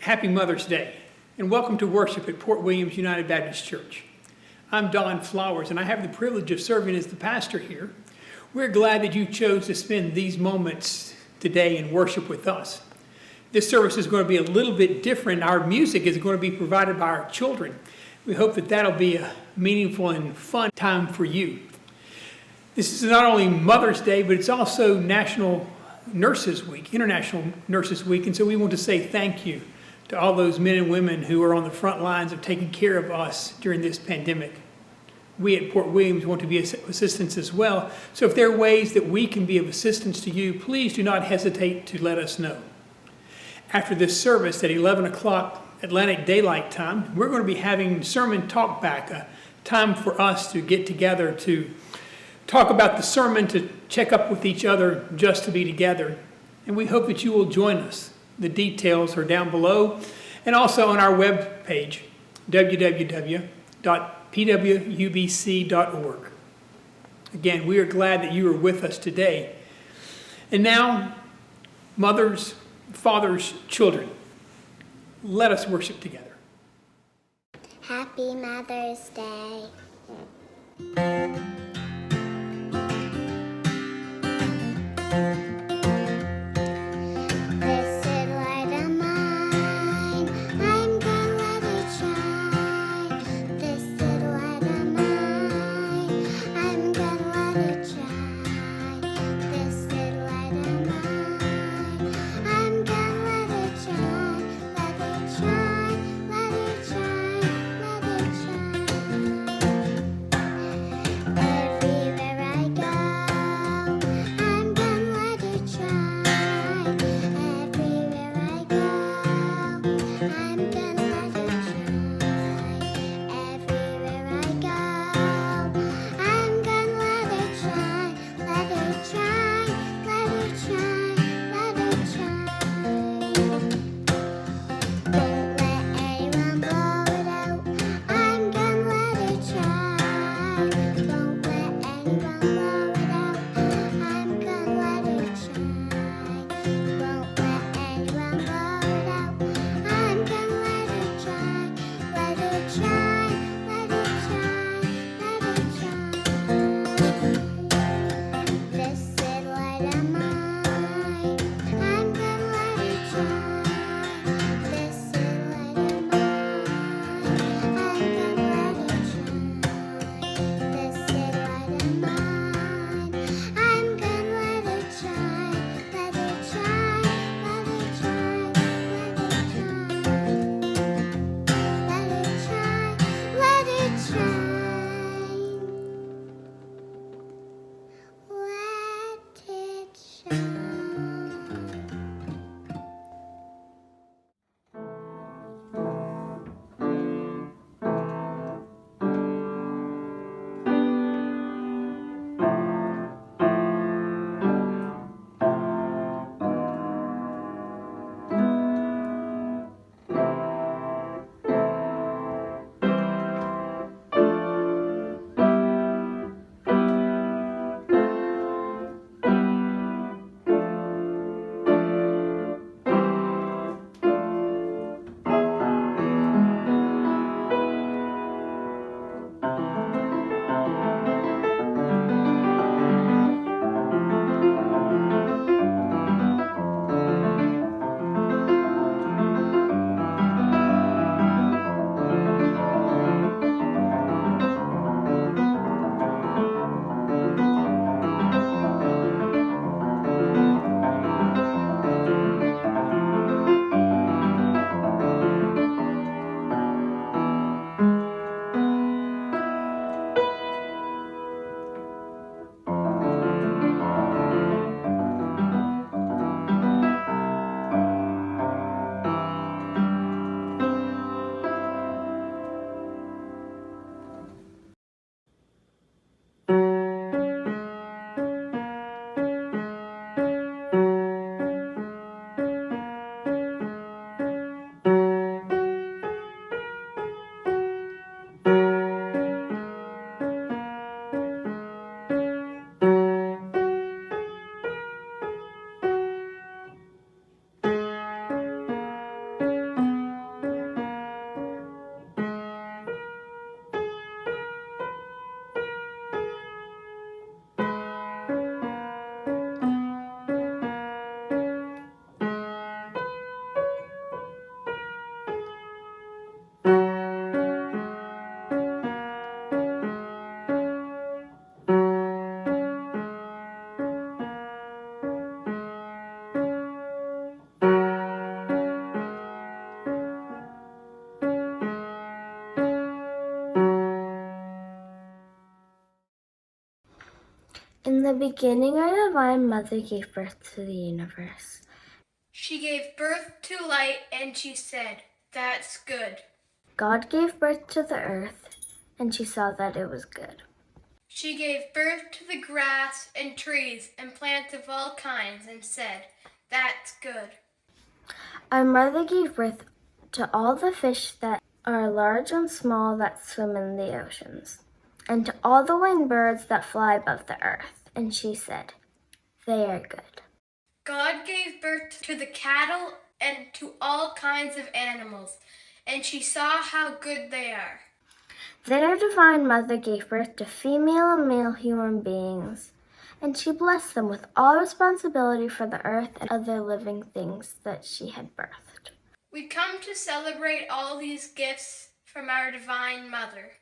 Happy Mother's Day, and welcome to worship at Port Williams United Baptist Church. I'm Don Flowers, and I have the privilege of serving as the pastor here. We're glad that you chose to spend these moments today in worship with us. This service is going to be a little bit different. Our music is going to be provided by our children. We hope that that'll be a meaningful and fun time for you. This is not only Mother's Day, but it's also National Nurses Week, International Nurses Week, and so we want to say thank you to all those men and women who are on the front lines of taking care of us during this pandemic. We at Port Williams want to be of assistance as well, so if there are ways that we can be of assistance to you, please do not hesitate to let us know. After this service at 11 o'clock Atlantic Daylight Time, we're going to be having Sermon Talk Back, a time for us to get together to talk about the sermon, to check up with each other, just to be together. And we hope that you will join us. The details are down below and also on our webpage, www.pwubc.org. Again, we are glad that you are with us today. And now, mothers, fathers, children, let us worship together. Happy Mother's Day. Everywhere I go, I'm gonna let the beginning, our Divine Mother gave birth to the universe. She gave birth to light, and she said, "That's good." God gave birth to the earth, and she saw that it was good. She gave birth to the grass and trees and plants of all kinds, and said, "That's good." Our mother gave birth to all the fish that are large and small that swim in the oceans, and to all the winged birds that fly above the earth. And she said, "They are good." God gave birth to the cattle and to all kinds of animals, and she saw how good they are. Then our Divine Mother gave birth to female and male human beings, and she blessed them with all responsibility for the earth and other living things that she had birthed. We come to celebrate all these gifts from our Divine Mother.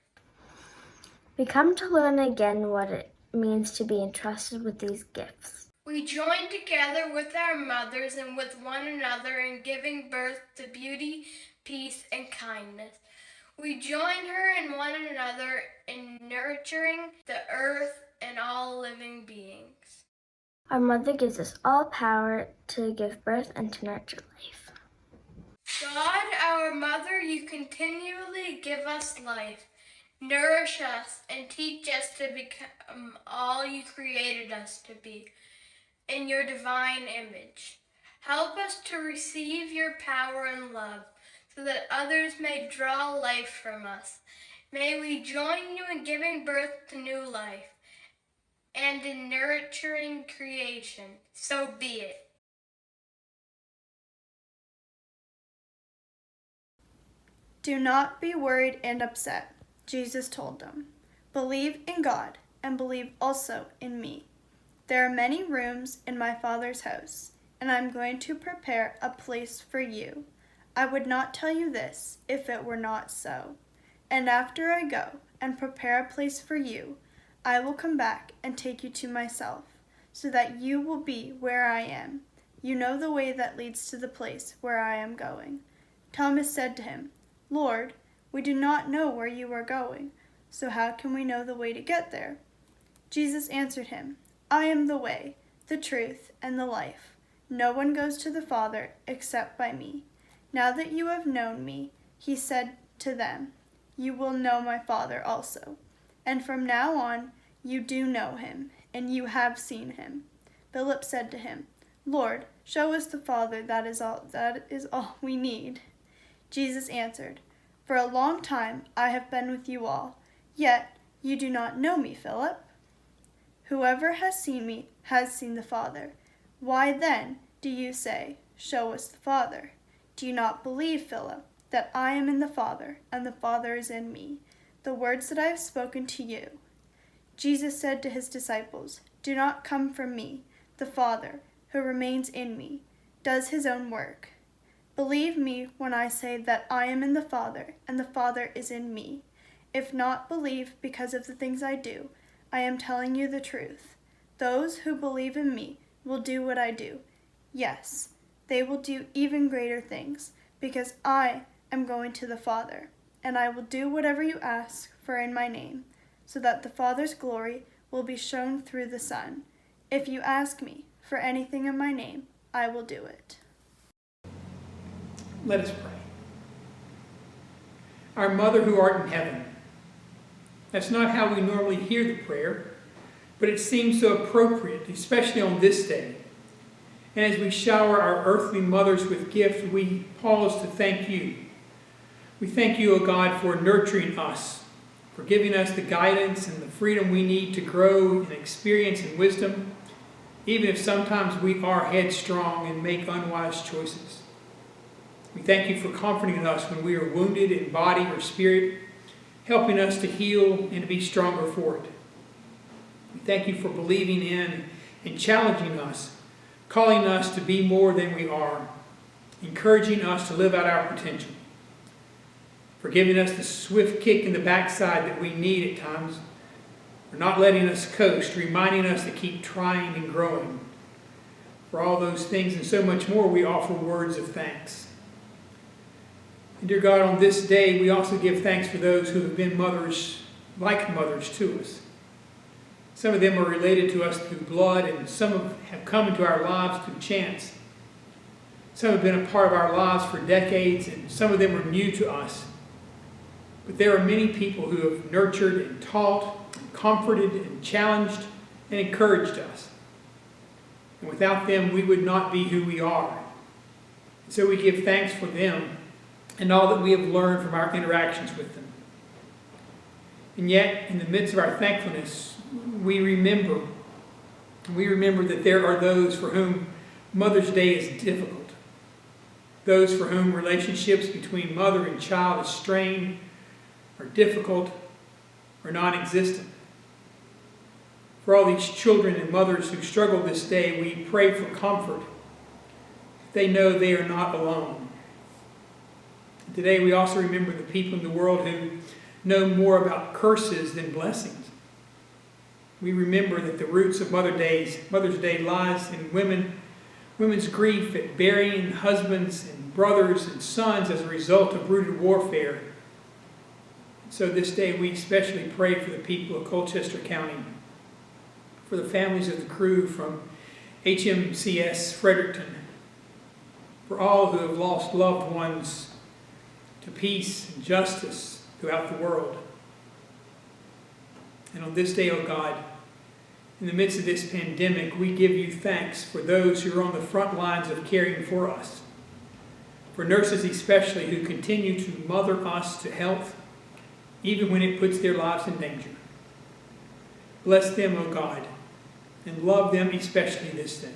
We come to learn again what it means to be entrusted with these gifts. We join together with our mothers and with one another in giving birth to beauty, peace, and kindness. We join her and one another in nurturing the earth and all living beings. Our mother gives us all power to give birth and to nurture life. God, our Mother, you continually give us life, nourish us, and teach us to become all you created us to be in your divine image. Help us to receive your power and love so that others may draw life from us. May we join you in giving birth to new life and in nurturing creation. So be it. Do not be worried and upset, Jesus told them. Believe in God and believe also in me. There are many rooms in my Father's house, and I am going to prepare a place for you. I would not tell you this if it were not so. And after I go and prepare a place for you, I will come back and take you to myself, so that you will be where I am. You know the way that leads to the place where I am going. Thomas said to him, Lord, we do not know where you are going, so how can we know the way to get there? Jesus answered him, I am the way, the truth, and the life. No one goes to the Father except by me. Now that you have known me, he said to them, you will know my Father also. And from now on, you do know him, and you have seen him. Philip said to him, Lord, show us the Father, that is all we need. Jesus answered, For a long time I have been with you all, yet you do not know me, Philip. Whoever has seen me has seen the Father. Why then do you say, Show us the Father? Do you not believe, Philip, that I am in the Father, and the Father is in me, the words that I have spoken to you? Jesus said to his disciples, Do not come from me. The Father, who remains in me, does his own work. Believe me when I say that I am in the Father, and the Father is in me. If not, believe because of the things I do. I am telling you the truth. Those who believe in me will do what I do. Yes, they will do even greater things, because I am going to the Father, and I will do whatever you ask for in my name, so that the Father's glory will be shown through the Son. If you ask me for anything in my name, I will do it. Let us pray. Our Mother who art in heaven. That's not how we normally hear the prayer, but it seems so appropriate, especially on this day. And as we shower our earthly mothers with gifts, we pause to thank you. We thank you, O God, for nurturing us, for giving us the guidance and the freedom we need to grow in experience and wisdom, even if sometimes we are headstrong and make unwise choices. We thank you for comforting us when we are wounded in body or spirit, helping us to heal and to be stronger for it. We thank you for believing in and challenging us, calling us to be more than we are, encouraging us to live out our potential, for giving us the swift kick in the backside that we need at times, for not letting us coast, reminding us to keep trying and growing. For all those things and so much more, we offer words of thanks. And dear God, on this day, we also give thanks for those who have been mothers, like mothers to us. Some of them are related to us through blood, and some have come into our lives through chance. Some have been a part of our lives for decades, and some of them are new to us. But there are many people who have nurtured and taught, and comforted and challenged and encouraged us. And without them, we would not be who we are. And so we give thanks for them and all that we have learned from our interactions with them. And yet, in the midst of our thankfulness, we remember that there are those for whom Mother's Day is difficult. Those for whom relationships between mother and child is strained, or difficult, or non-existent. For all these children and mothers who struggle this day, we pray for comfort. They know they are not alone. Today we also remember the people in the world who know more about curses than blessings. We remember that the roots of Mother's Day lies in women's grief at burying husbands and brothers and sons as a result of rooted warfare. So this day we especially pray for the people of Colchester County, for the families of the crew from HMCS Fredericton, for all who have lost loved ones to peace and justice throughout the world. And on this day, O God, in the midst of this pandemic, we give you thanks for those who are on the front lines of caring for us, for nurses especially who continue to mother us to health, even when it puts their lives in danger. Bless them, O God, and love them especially this day.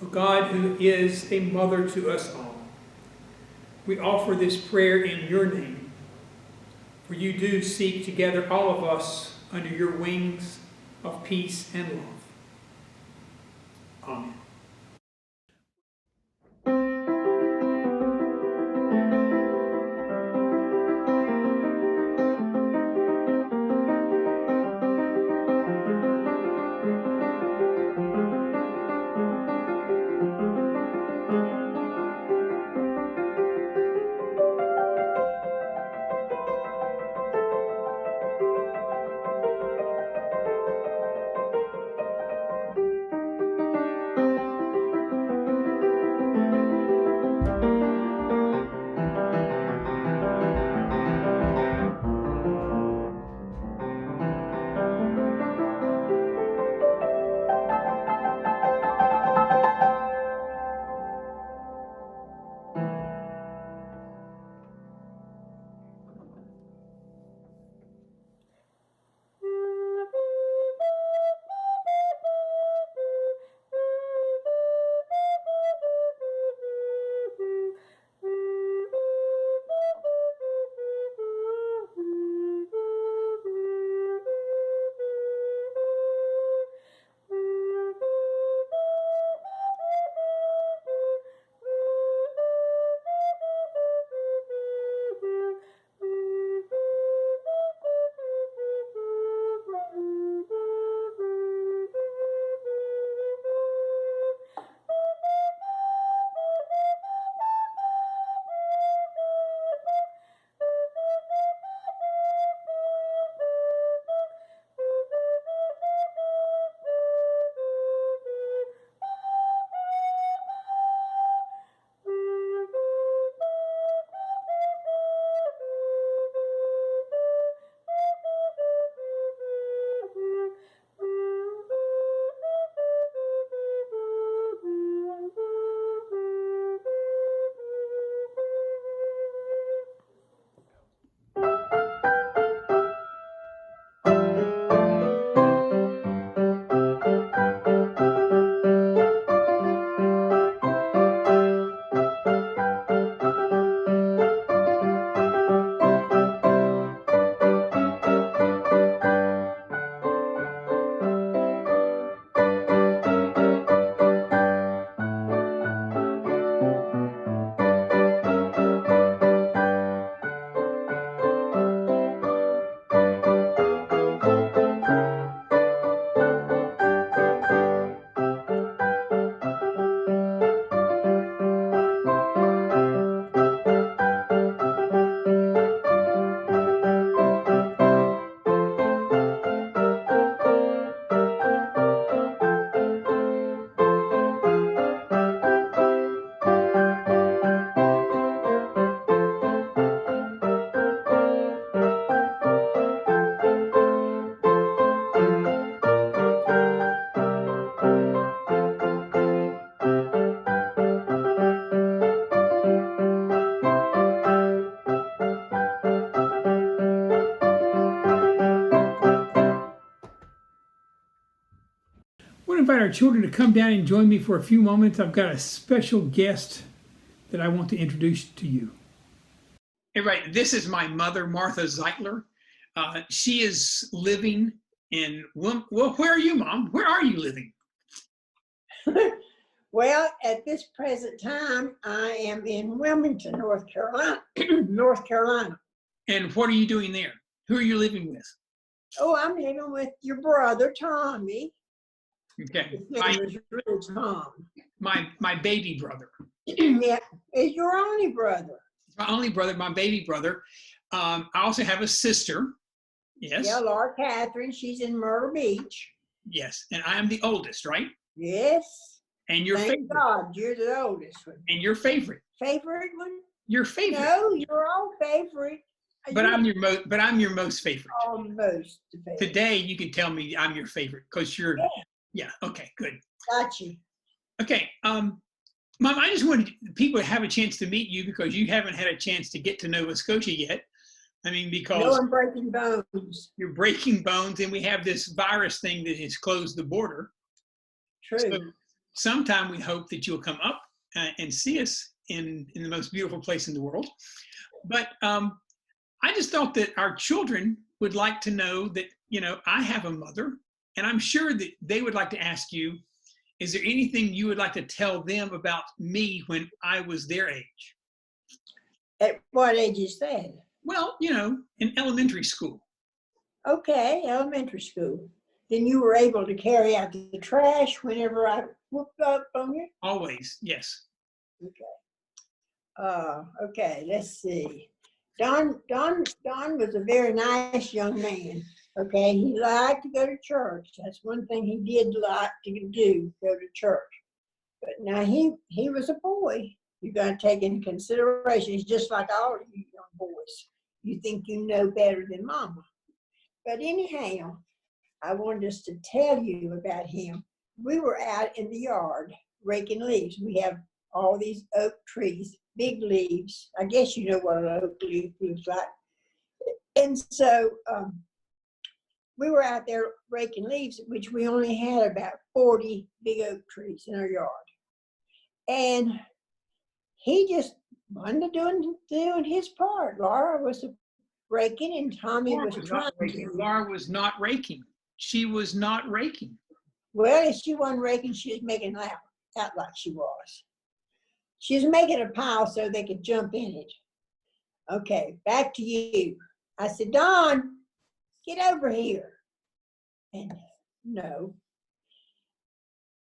O God, who is a mother to us all, we offer this prayer in your name, for you do seek to gather all of us under your wings of peace and love. Amen. invite our children to come down and join me for a few moments. I've got a special guest that I want to introduce to you. Hey, right, this is my mother, Martha Zeitler. She is living in, well, where are you, Mom? Where are you living? Well, at this present time, I am in Wilmington, North Carolina. North Carolina. And what are you doing there? Who are you living with? Oh, I'm living with your brother, Tommy. Okay, His name is really Tom. my baby brother. Yeah, is your only brother. My only brother, my baby brother. I also have a sister. Yes. Yeah, Laura Catherine. She's in Myrtle Beach. Yes, and I am the oldest, right? Yes. And your Thank favorite. God, you're the oldest one. And your favorite. Favorite one? Your favorite. No, you're all favorite. But I'm your most. But I'm your most favorite. Almost the favorite. Today you can tell me I'm your favorite because you're. Yeah. Yeah. Okay. Good. Got you. Okay. Mom, I just wanted people to have a chance to meet you because you haven't had a chance to get to Nova Scotia yet. I mean, because No one breaking bones. you're breaking bones, and we have this virus thing that has closed the border. True. So sometime we hope that you'll come up and see us in the most beautiful place in the world. But I just thought that our children would like to know that, you know, I have a mother, and I'm sure that they would like to ask you, is there anything you would like to tell them about me when I was their age? At what age is that? Well, you know, in elementary school. Okay, elementary school. Then you were able to carry out the trash whenever I whooped up on you? Always, yes. Okay, let's see. Don was a very nice young man. Okay, he liked to go to church. That's one thing he did like to do, go to church. But now he was a boy. You got to take into consideration, he's just like all of you young boys. You think you know better than mama. But anyhow, I wanted us to tell you about him. We were out in the yard raking leaves. We have all these oak trees, big leaves. I guess you know what an oak leaf looks like. And so we were out there raking leaves, which we only had about 40 big oak trees in our yard. And he just wanted doing his part. Laura was raking and Tommy was trying to. Laura was not raking. She was not raking. Well, if she wasn't raking, she was making out like she was. She was making a pile so they could jump in it. Okay, back to you. I said, Don, get over here. And no.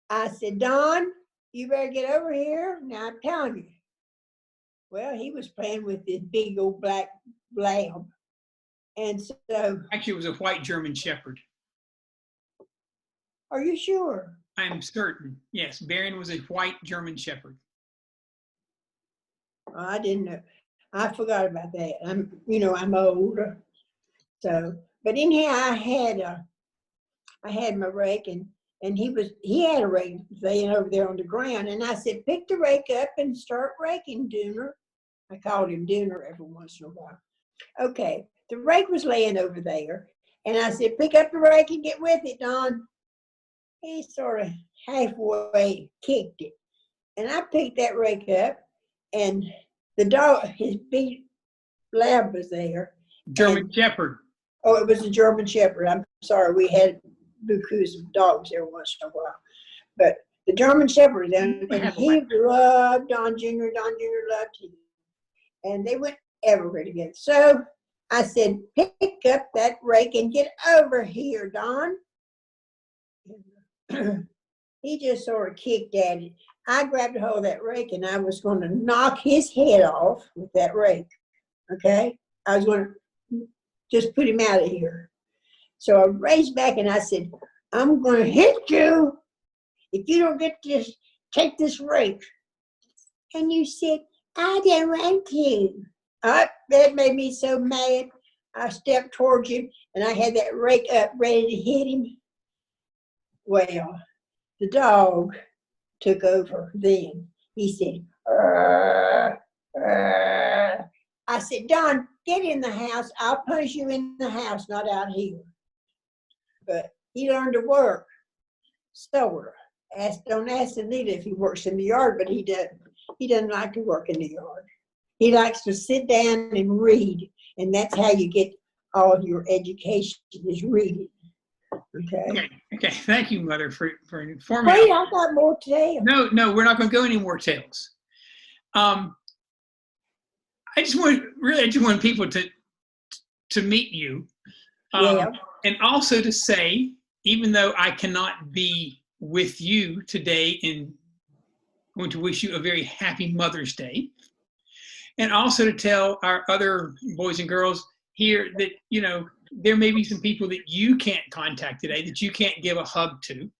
I said, Don, you better get over here. Now I'm telling you. Well, he was playing with this big old black lamb. And so. Actually, it was a white German Shepherd. Are you sure? I'm certain. Yes, Baron was a white German Shepherd. I didn't know. I forgot about that. I'm old. So, but anyhow, I had my rake and he had a rake laying over there on the ground. And I said, pick the rake up and start raking, Dooner. I called him Dooner every once in a while. Okay, the rake was laying over there. And I said, pick up the rake and get with it, Don. He sort of halfway kicked it. And I picked that rake up and the dog, his big lab was there. German Shepherd. Oh, it was a German Shepherd. I'm sorry, we had bukus of dogs every once in a while. But the German Shepherd, and he loved Don Jr., Don Jr. loved him. And they went everywhere together. So I said, pick up that rake and get over here, Don. He just sort of kicked at it. I grabbed a hold of that rake and I was going to knock his head off with that rake. Okay? I was going to just put him out of here. So I raised back and I said, I'm going to hit you if you don't take this rake. And you said, I don't want to. That made me so mad. I stepped towards him and I had that rake up ready to hit him. Well, the dog took over then. He said, "Arr, arr." I said, Don, get in the house. I'll punish you in the house, not out here. But he learned to work. sower. Don't ask Anita if he works in the yard, but he doesn't. He doesn't like to work in the yard. He likes to sit down and read, and that's how you get all your education is reading. Okay. Okay. Thank you, Mother, for informing. Wait, I got more to tell. No, we're not going to go any more tales. I just want people to meet you, Yeah. and also to say, even though I cannot be with you today, and want to wish you a very happy Mother's Day, and also to tell our other boys and girls here that, you know, there may be some people that you can't contact today, that you can't give a hug to.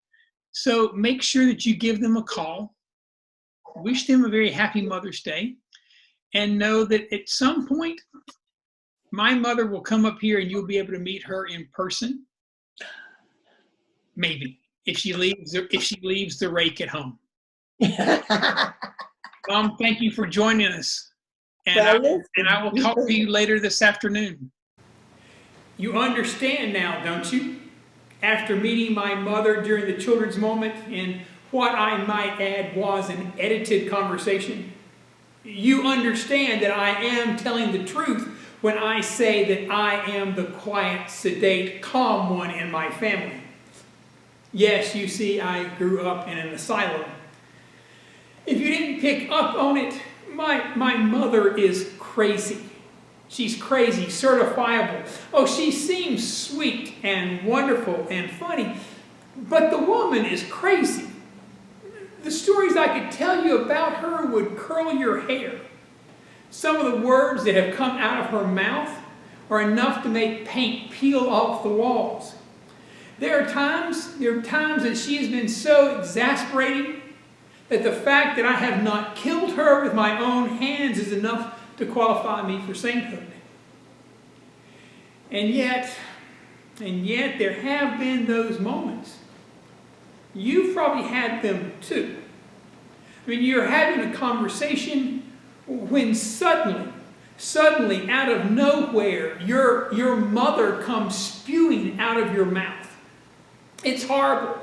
So make sure that you give them a call, wish them a very happy Mother's Day, and know that at some point, my mother will come up here and you'll be able to meet her in person. Maybe, if she leaves the rake at home. Mom, thank you for joining us. And I will talk to you later this afternoon. You understand now, don't you? After meeting my mother during the children's moment, and what I might add was an edited conversation, you understand that I am telling the truth when I say that I am the quiet, sedate, calm one in my family. Yes, you see, I grew up in an asylum. If you didn't pick up on it, my mother is crazy. She's crazy, certifiable. Oh, she seems sweet and wonderful and funny, but the woman is crazy. The stories I could tell you about her would curl your hair. Some of the words that have come out of her mouth are enough to make paint peel off the walls. There are times that she has been so exasperating that the fact that I have not killed her with my own hands is enough to qualify me for sainthood. And yet there have been those moments. You've probably had them too. I mean, you're having a conversation when suddenly, out of nowhere, your mother comes spewing out of your mouth. It's horrible.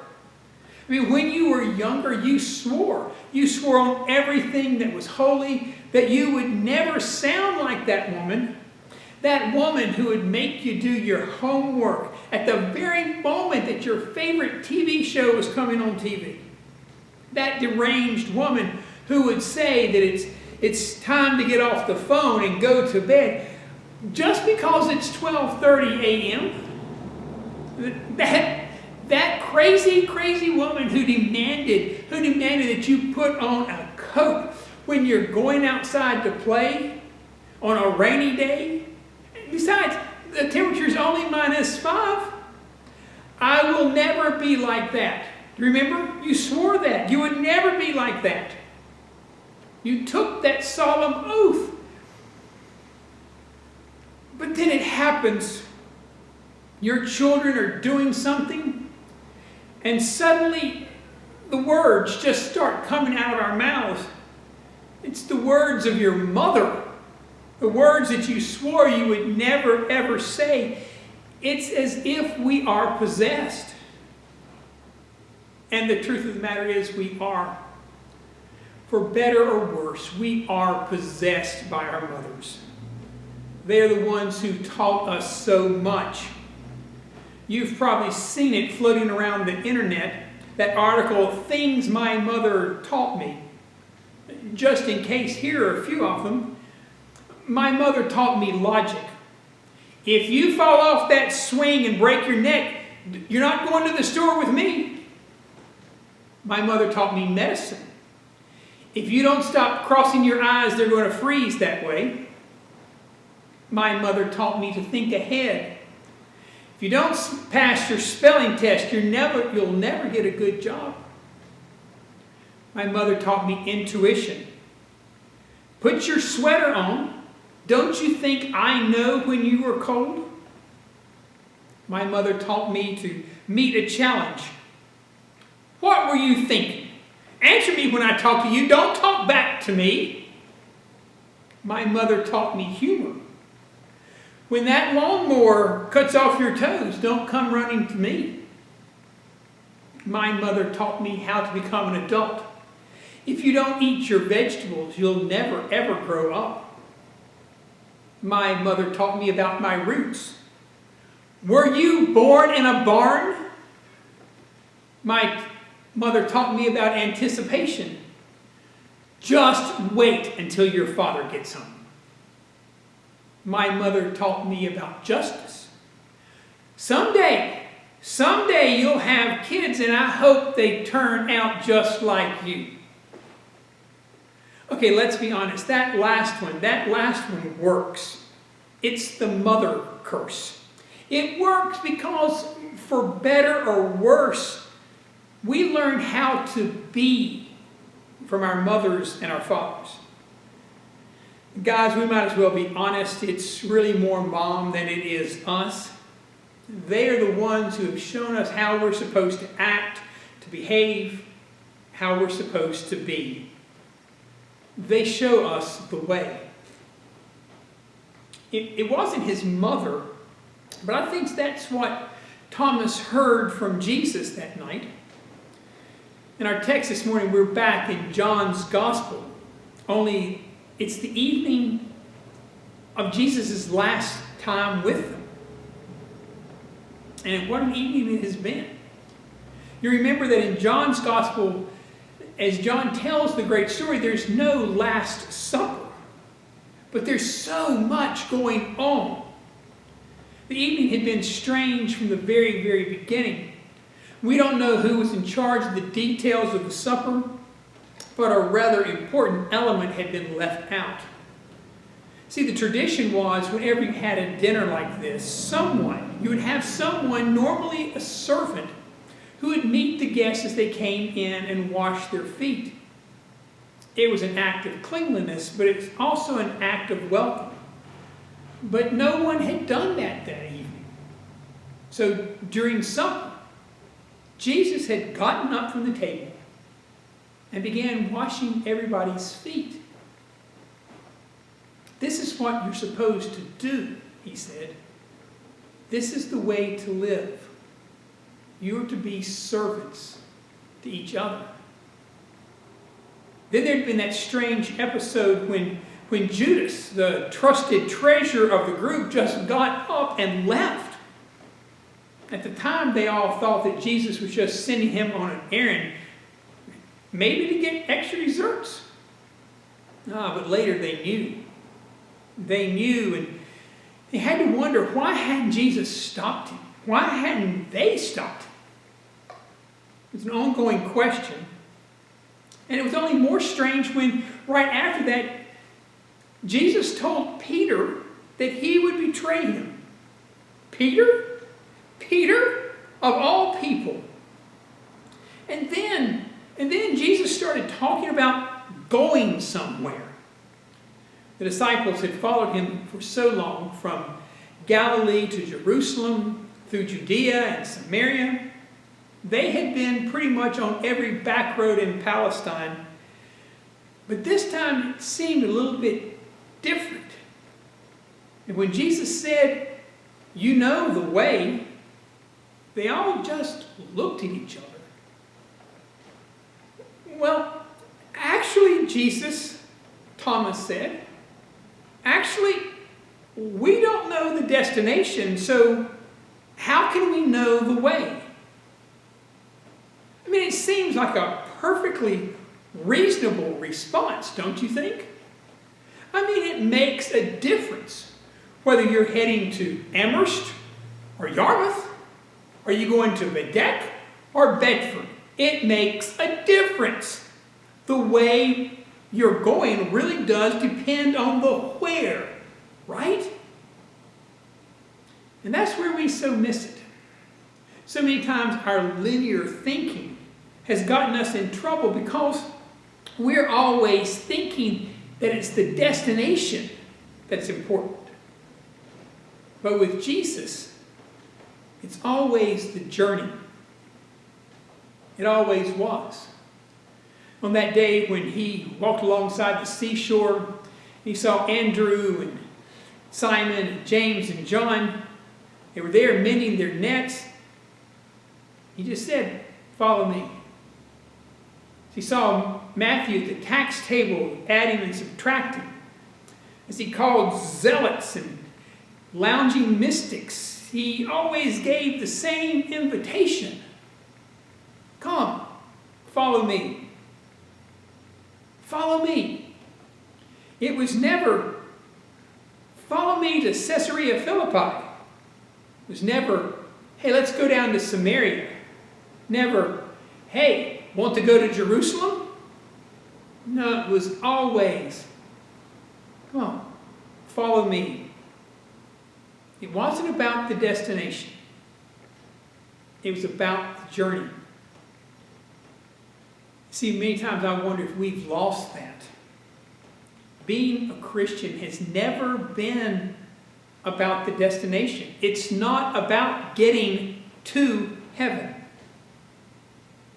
I mean, when you were younger, you swore. You swore on everything that was holy, that you would never sound like that woman who would make you do your homework at the very moment that your favorite TV show was coming on TV. That deranged woman who would say that it's time to get off the phone and go to bed just because it's 12:30 a.m. That crazy, crazy woman who demanded that you put on a coat when you're going outside to play on a rainy day. Besides, the temperature's only -5. I will never be like that. Remember, you swore that. You would never be like that. You took that solemn oath. But then it happens. Your children are doing something, and suddenly the words just start coming out of our mouths. It's the words of your mother. The words that you swore you would never, ever say. It's as if we are possessed. And the truth of the matter is, we are. For better or worse, we are possessed by our mothers. They're the ones who taught us so much. You've probably seen it floating around the internet, that article, Things My Mother Taught Me. Just in case, here are a few of them. My mother taught me logic. If you fall off that swing and break your neck, you're not going to the store with me. My mother taught me medicine. If you don't stop crossing your eyes, they're going to freeze that way. My mother taught me to think ahead. If you don't pass your spelling test, you'll never get a good job. My mother taught me intuition. Put your sweater on. Don't you think I know when you are cold? My mother taught me to meet a challenge. What were you thinking? Answer me when I talk to you. Don't talk back to me. My mother taught me humor. When that lawnmower cuts off your toes, don't come running to me. My mother taught me how to become an adult. If you don't eat your vegetables, you'll never, ever grow up. My mother taught me about my roots. Were you born in a barn? My mother taught me about anticipation. Just wait until your father gets home. My mother taught me about justice. Someday you'll have kids, and I hope they turn out just like you. Okay, let's be honest. That last one works. It's the mother curse. It works because, for better or worse, we learn how to be from our mothers and our fathers. Guys, we might as well be honest. It's really more mom than it is us. They are the ones who have shown us how we're supposed to act, to behave, how we're supposed to be. They show us the way. It wasn't his mother, but I think that's what Thomas heard from Jesus that night. In our text this morning, we're back in John's Gospel, only it's the evening of Jesus' last time with them. And what an evening it has been. You remember that in John's Gospel, as John tells the great story, there's no Last Supper. But there's so much going on. The evening had been strange from the very, very beginning. We don't know who was in charge of the details of the supper, but a rather important element had been left out. See, the tradition was whenever you had a dinner like this, you would have someone, normally a servant, who would meet the guests as they came in and wash their feet. It was an act of cleanliness, but it was also an act of welcome. But no one had done that evening. So during supper, Jesus had gotten up from the table and began washing everybody's feet. This is what you're supposed to do, he said. This is the way to live. You are to be servants to each other. Then there'd been that strange episode when Judas, the trusted treasurer of the group, just got up and left. At the time, they all thought that Jesus was just sending him on an errand, maybe to get extra desserts. But later they knew. They knew, and they had to wonder, why hadn't Jesus stopped him? Why hadn't they stopped him? It's an ongoing question. And it was only more strange when, right after that, Jesus told Peter that he would betray him. Peter? Peter, of all people. And then Jesus started talking about going somewhere. The disciples had followed him for so long, from Galilee to Jerusalem, through Judea and Samaria. They had been pretty much on every back road in Palestine. But this time it seemed a little bit different. And when Jesus said, "You know the way," they all just looked at each other. "Well, actually, Jesus," Thomas said, "actually, we don't know the destination, so how can we know the way?" I mean, it seems like a perfectly reasonable response, don't you think? I mean, it makes a difference whether you're heading to Amherst or Yarmouth. Are you going to Bedeck or Bedford? It makes a difference. The way you're going really does depend on the where, right? And that's where we so miss it. So many times our linear thinking has gotten us in trouble because we're always thinking that it's the destination that's important. But with Jesus, it's always the journey. It always was. On that day when he walked alongside the seashore, he saw Andrew and Simon and James and John. They were there mending their nets. He just said, Follow me. He saw Matthew at the tax table adding and subtracting. As he called zealots and lounging mystics, he always gave the same invitation. Come, follow me. Follow me. It was never, follow me to Caesarea Philippi. It was never, hey, let's go down to Samaria. Never, hey, want to go to Jerusalem? No, it was always, come on, follow me. It wasn't about the destination. It was about the journey. See, many times I wonder if we've lost that. Being a Christian has never been about the destination. It's not about getting to heaven.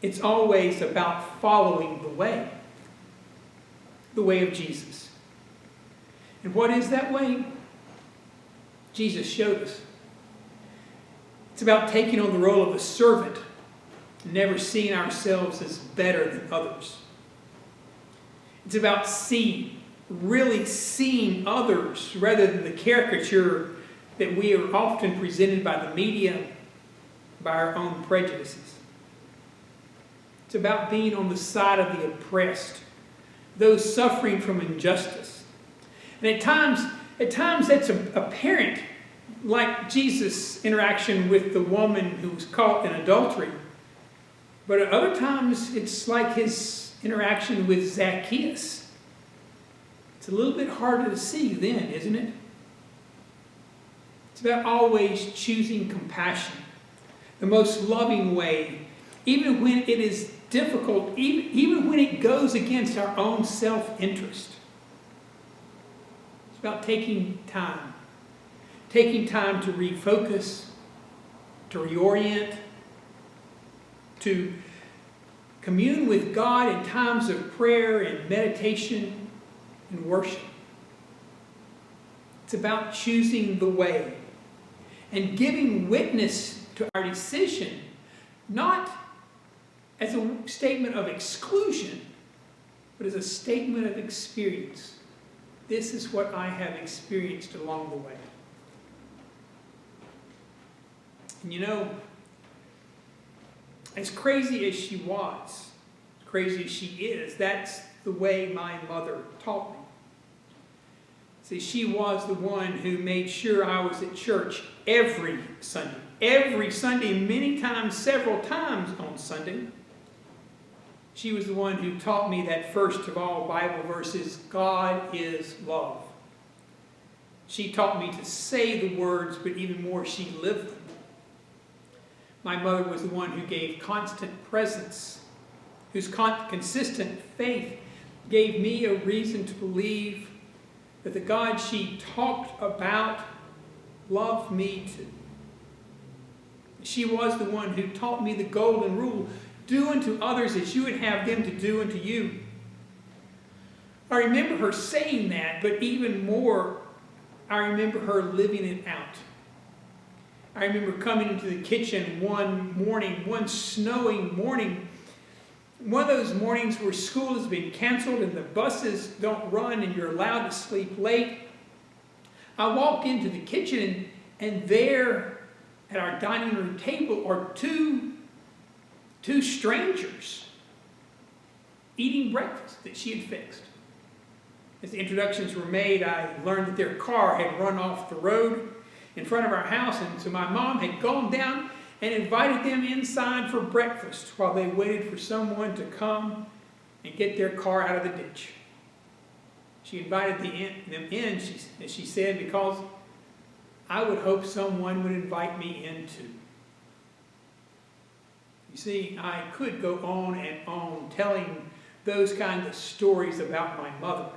It's always about following the way of Jesus. And what is that way? Jesus showed us. It's about taking on the role of a servant, never seeing ourselves as better than others. It's about really seeing others rather than the caricature that we are often presented by the media, by our own prejudices. It's about being on the side of the oppressed, those suffering from injustice. And at times that's apparent, like Jesus' interaction with the woman who was caught in adultery. But at other times, it's like his interaction with Zacchaeus. It's a little bit harder to see then, isn't it? It's about always choosing compassion, the most loving way, even when it is difficult, even when it goes against our own self-interest. It's about taking time to refocus, to reorient, to commune with God in times of prayer and meditation and worship. It's about choosing the way and giving witness to our decision, not as a statement of exclusion, but as a statement of experience. This is what I have experienced along the way. And you know, as crazy as she was, as crazy as she is, that's the way my mother taught me. See, she was the one who made sure I was at church every Sunday. Every Sunday, many times, several times on Sunday. She was the one who taught me that first of all Bible verses, God is love. She taught me to say the words, but even more, she lived them. My mother was the one who gave constant presence, whose consistent faith gave me a reason to believe that the God she talked about loved me too. She was the one who taught me the golden rule, do unto others as you would have them to do unto you. I remember her saying that, but even more, I remember her living it out. I remember coming into the kitchen one snowing morning, one of those mornings where school has been canceled and the buses don't run and you're allowed to sleep late. I walked into the kitchen and there at our dining room table are two strangers eating breakfast that she had fixed. As the introductions were made, I learned that their car had run off the road in front of our house, and so my mom had gone down and invited them inside for breakfast while they waited for someone to come and get their car out of the ditch. She invited them in, as she said, because I would hope someone would invite me in too. You see, I could go on and on telling those kinds of stories about my mother,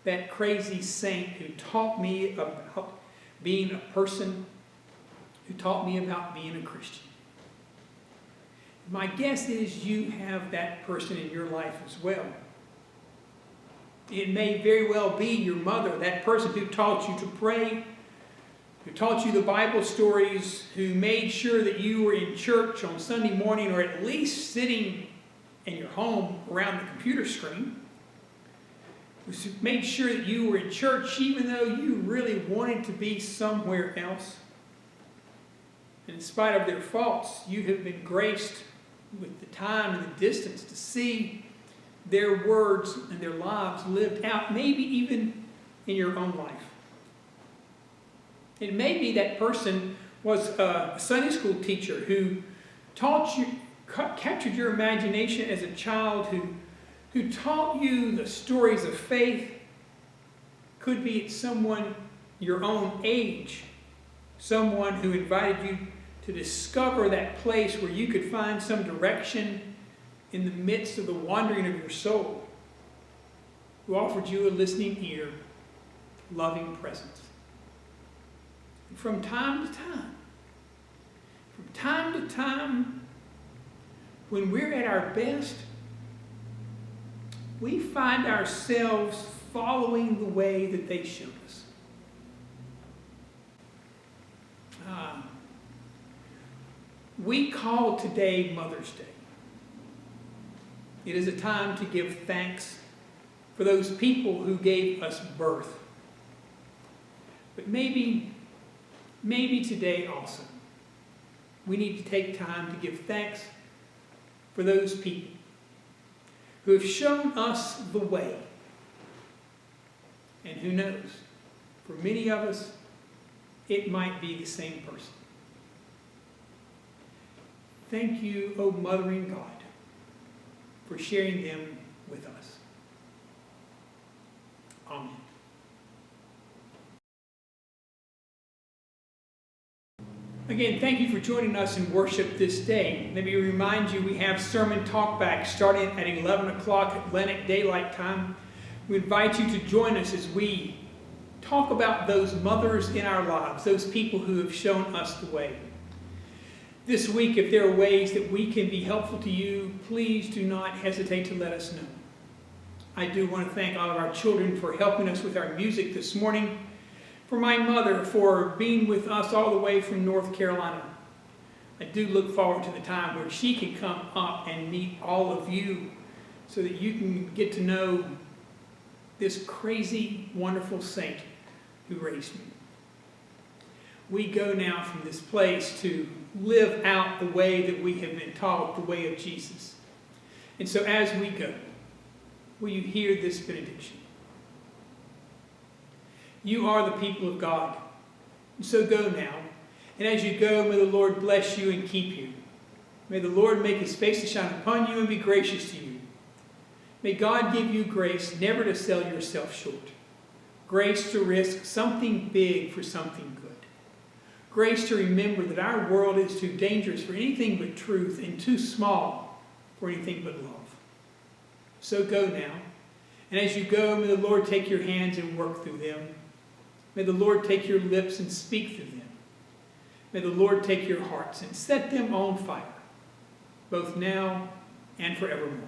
that crazy saint who taught me about being a person, who taught me about being a Christian. My guess is you have that person in your life as well. It may very well be your mother, that person who taught you to pray, who taught you the Bible stories, who made sure that you were in church on Sunday morning, or at least sitting in your home around the computer screen, who made sure that you were in church even though you really wanted to be somewhere else. And in spite of their faults, you have been graced with the time and the distance to see their words and their lives lived out, maybe even in your own life. It may be that person was a Sunday school teacher who taught you, captured your imagination as a child, who taught you the stories of faith. Could be someone your own age, someone who invited you to discover that place where you could find some direction in the midst of the wandering of your soul, who offered you a listening ear, loving presence. And from time to time, when we're at our best, we find ourselves following the way that they showed us. We call today Mother's Day. It is a time to give thanks for those people who gave us birth. But maybe today also, we need to take time to give thanks for those people who have shown us the way. And who knows, for many of us, it might be the same person. Thank you, O Mothering God, for sharing them with us. Amen. Again, thank you for joining us in worship this day. Let me remind you, we have sermon talkback starting at 11 o'clock Atlantic Daylight Time. We invite you to join us as we talk about those mothers in our lives, those people who have shown us the way. This week, if there are ways that we can be helpful to you, please do not hesitate to let us know. I do want to thank all of our children for helping us with our music this morning, for my mother for being with us all the way from North Carolina. I do look forward to the time where she can come up and meet all of you so that you can get to know this crazy, wonderful saint who raised me. We go now from this place to live out the way that we have been taught, the way of Jesus. And so as we go, will you hear this benediction? You are the people of God. And so go now. And as you go, may the Lord bless you and keep you. May the Lord make his face to shine upon you and be gracious to you. May God give you grace never to sell yourself short. Grace to risk something big for something good. Grace to remember that our world is too dangerous for anything but truth and too small for anything but love. So go now. And as you go, may the Lord take your hands and work through them. May the Lord take your lips and speak through them. May the Lord take your hearts and set them on fire, both now and forevermore.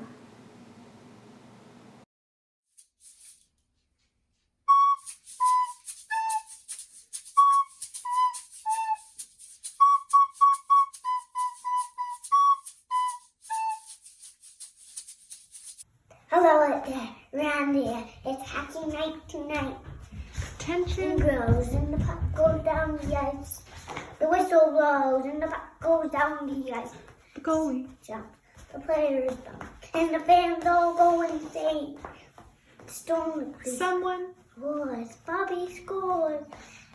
Hello out there, around here. It's hockey night tonight. Tension grows and the puck goes down the ice. The whistle blows and the puck goes down the ice. The goalie jump, the players bump, and the fans all go insane. Storm someone scores, Bobby scores,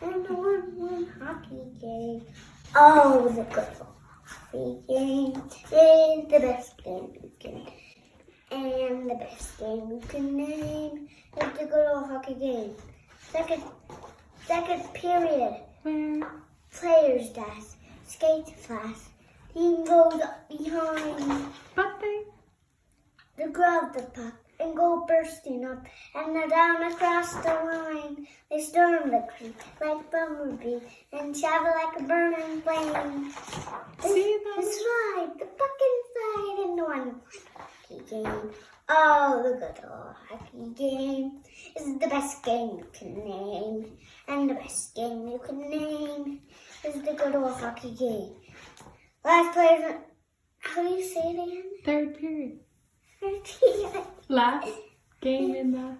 and the 1-1 hockey game. Oh, the good hockey game is the best game you can. And the best game you can name is the good old hockey game. Second period, where players dash, skate fast, team goes up behind, but they grab the puck and go bursting up, and they're down across the line. They storm the creek like bumblebee and travel like a burning flame. They slide the puck inside and one hockey game. Oh, the good old hockey game is the best game you can name. And the best game you can name is the good old hockey game. Last players, how do you say it again? Third period. Playoffs. Last game in the...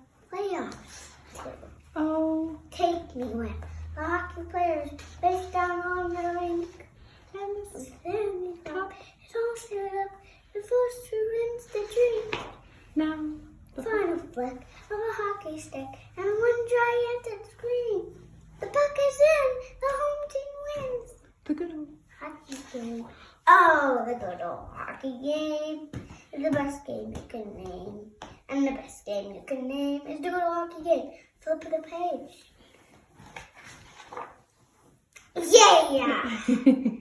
Oh. Take me with the hockey players face down on the rink. And the standing top is all set up. The first who wins the drink. Now. Final flick of a hockey stick and one gigantic screen. The puck is in. The home team wins. The good old... Hockey game. Oh, the good old hockey game is the best game you can name. And the best game you can name is the good old hockey game. Flip the page. Yeah!